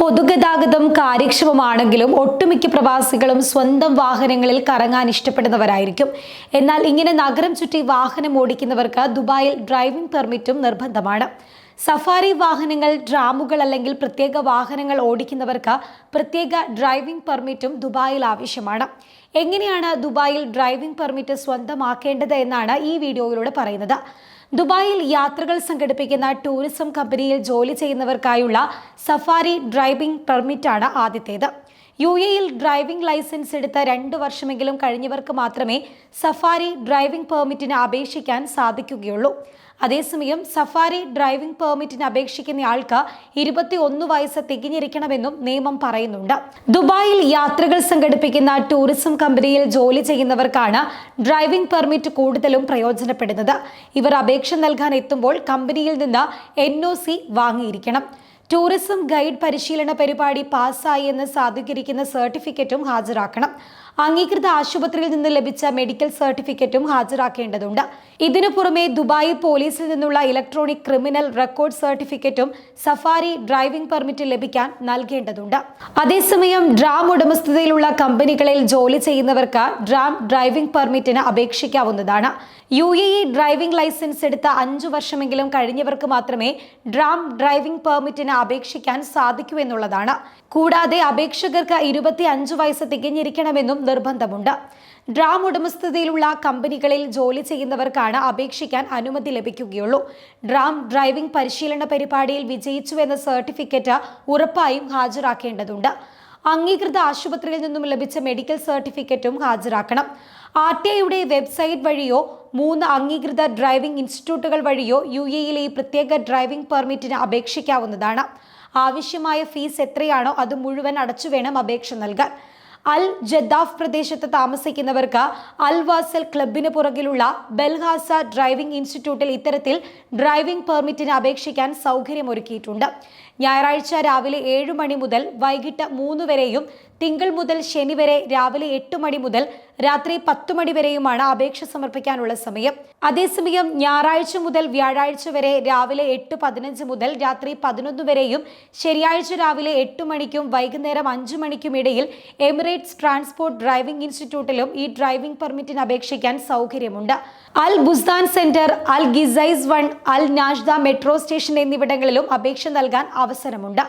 പൊതുഗതാഗതം കാര്യക്ഷമമാണെങ്കിലും ഒട്ടുമിക്ക പ്രവാസികളും സ്വന്തം വാഹനങ്ങളിൽ കറങ്ങാൻ ഇഷ്ടപ്പെടുന്നവരായിരിക്കും. എന്നാൽ ഇങ്ങനെ നഗരം ചുറ്റി വാഹനം ഓടിക്കുന്നവർക്ക് ദുബായിൽ ഡ്രൈവിംഗ് പെർമിറ്റും നിർബന്ധമാണ്. സഫാരി വാഹനങ്ങൾ, ട്രാമുകൾ അല്ലെങ്കിൽ പ്രത്യേക വാഹനങ്ങൾ ഓടിക്കുന്നവർക്ക് പ്രത്യേക ഡ്രൈവിംഗ് പെർമിറ്റും ദുബായിൽ ആവശ്യമാണ്. എങ്ങനെയാണ് ദുബായിൽ ഡ്രൈവിംഗ് പെർമിറ്റ് സ്വന്തമാക്കേണ്ടത് എന്നാണ് ഈ വീഡിയോയിലൂടെ പറയുന്നത്. ദുബായിൽ യാത്രകൾ സംഘടിപ്പിക്കുന്ന ടൂറിസം കമ്പനിയിൽ ജോലി ചെയ്യുന്നവർക്കായുള്ള സഫാരി ഡ്രൈവിംഗ് പെർമിറ്റാണ് ആദ്യത്തേത്. UAEയിൽ ഡ്രൈവിംഗ് ലൈസൻസ് എടുത്ത 2 വർഷമെങ്കിലും കഴിഞ്ഞവർക്ക് മാത്രമേ സഫാരി ഡ്രൈവിംഗ് പെർമിറ്റിന് അപേക്ഷിക്കാൻ സാധിക്കുകയുള്ളൂ. അതേസമയം സഫാരി ഡ്രൈവിംഗ് പെർമിറ്റിന് അപേക്ഷിക്കുന്നയാൾക്ക് 21 വയസ്സ് തികഞ്ഞിരിക്കണമെന്നും നിയമം പറയുന്നുണ്ട്. ദുബായിൽ യാത്രകൾ സംഘടിപ്പിക്കുന്ന ടൂറിസം കമ്പനിയിൽ ജോലി ചെയ്യുന്നവർക്കാണ് ഡ്രൈവിംഗ് പെർമിറ്റ് കൂടുതലും പ്രയോജനപ്പെടുന്നത്. ഇവർ അപേക്ഷ നൽകാൻ എത്തുമ്പോൾ കമ്പനിയിൽ നിന്ന് NOC വാങ്ങിയിരിക്കണം. ടൂറിസം ഗൈഡ് പരിശീലന പരിപാടി പാസ്സായി എന്ന് സാധൂകരിക്കുന്ന സർട്ടിഫിക്കറ്റും ഹാജരാക്കണം. അംഗീകൃത ആശുപത്രിയിൽ നിന്ന് ലഭിച്ച മെഡിക്കൽ സർട്ടിഫിക്കറ്റും ഹാജരാക്കേണ്ടതുണ്ട്. ഇതിനു പുറമെ ദുബായ് പോലീസിൽ നിന്നുള്ള ഇലക്ട്രോണിക് ക്രിമിനൽ റെക്കോർഡ് സർട്ടിഫിക്കറ്റും സഫാരി ഡ്രൈവിംഗ് പെർമിറ്റ് ലഭിക്കാൻ നൽകേണ്ടതുണ്ട്. അതേസമയം ഡ്രാം ഉടമസ്ഥതയിലുള്ള കമ്പനികളിൽ ജോലി ചെയ്യുന്നവർക്ക് ഡ്രാം ഡ്രൈവിംഗ് പെർമിറ്റിന് അപേക്ഷിക്കാവുന്നതാണ്. UAE ഡ്രൈവിംഗ് ലൈസൻസ് എടുത്ത 5 വർഷമെങ്കിലും കഴിഞ്ഞവർക്ക് മാത്രമേ ഡ്രാം ഡ്രൈവിംഗ് പെർമിറ്റിന് അപേക്ഷിക്കാൻ സാധിക്കൂ എന്നുള്ളതാണ്. കൂടാതെ അപേക്ഷകർക്ക് 25 വയസ്സ് തികഞ്ഞിരിക്കണമെന്നും നിർബന്ധമുണ്ട്. ഡ്രാം ഉടമസ്ഥതയിലുള്ള കമ്പനികളിൽ ജോലി ചെയ്യുന്നവർക്കാണ് അപേക്ഷിക്കാൻ അനുമതി ലഭിക്കുകയുള്ളൂ. ഡ്രാം ഡ്രൈവിംഗ് പരിശീലന പരിപാടിയിൽ വിജയിച്ചുവെന്ന സർട്ടിഫിക്കറ്റ് ഉറപ്പായും ഹാജരാക്കേണ്ടതുണ്ട്. അംഗീകൃത ആശുപത്രിയിൽ നിന്നും ലഭിച്ച മെഡിക്കൽ സർട്ടിഫിക്കറ്റും ഹാജരാക്കണം. RTIയുടെ വെബ്സൈറ്റ് വഴിയോ 3 അംഗീകൃത ഡ്രൈവിംഗ് ഇൻസ്റ്റിറ്റ്യൂട്ടുകൾ വഴിയോ UAEയിലെ ഈ പ്രത്യേക ഡ്രൈവിംഗ് പെർമിറ്റിന് അപേക്ഷിക്കാവുന്നതാണ്. ആവശ്യമായ ഫീസ് എത്രയാണോ അത് മുഴുവൻ അടച്ചു വേണം അപേക്ഷ നൽകാൻ. അൽ ജദ്ദാഫ് പ്രദേശത്ത് താമസിക്കുന്നവർക്ക് അൽ വാസൽ ക്ലബിന് പുറകിലുള്ള ബെൽഹാസ ഡ്രൈവിംഗ് ഇൻസ്റ്റിറ്റ്യൂട്ടിൽ ഇത്തരത്തിൽ ഡ്രൈവിംഗ് പെർമിറ്റിന് അപേക്ഷിക്കാൻ സൗകര്യമൊരുക്കിയിട്ടുണ്ട്. ഞായറാഴ്ച രാവിലെ 7 മണി മുതൽ വൈകിട്ട് 3 വരെയും തിങ്കൾ മുതൽ ശനി വരെ രാവിലെ 8 മണി മുതൽ രാത്രി 10 മണി വരെയുമാണ് അപേക്ഷ സമർപ്പിക്കാനുള്ള സമയം. അതേസമയം ഞായറാഴ്ച മുതൽ വ്യാഴാഴ്ച വരെ രാവിലെ 8:15 മുതൽ രാത്രി 11 വരെയും ശനിയാഴ്ച രാവിലെ 8 മണിക്കും വൈകുന്നേരം 5 മണിക്കും ഇടയിൽ എമിറേറ്റ്സ് ട്രാൻസ്പോർട്ട് ഡ്രൈവിംഗ് ഇൻസ്റ്റിറ്റ്യൂട്ടിലും ഈ ഡ്രൈവിംഗ് പെർമിറ്റിന് അപേക്ഷിക്കാൻ സൗകര്യമുണ്ട്. അൽ ബുസ്താൻ സെന്റർ, അൽ ഗിസൈസ് 1, അൽ നാഷ്ദ മെട്രോ സ്റ്റേഷൻ എന്നിവിടങ്ങളിലും അപേക്ഷ നൽകാൻ അവസരമുണ്ട്.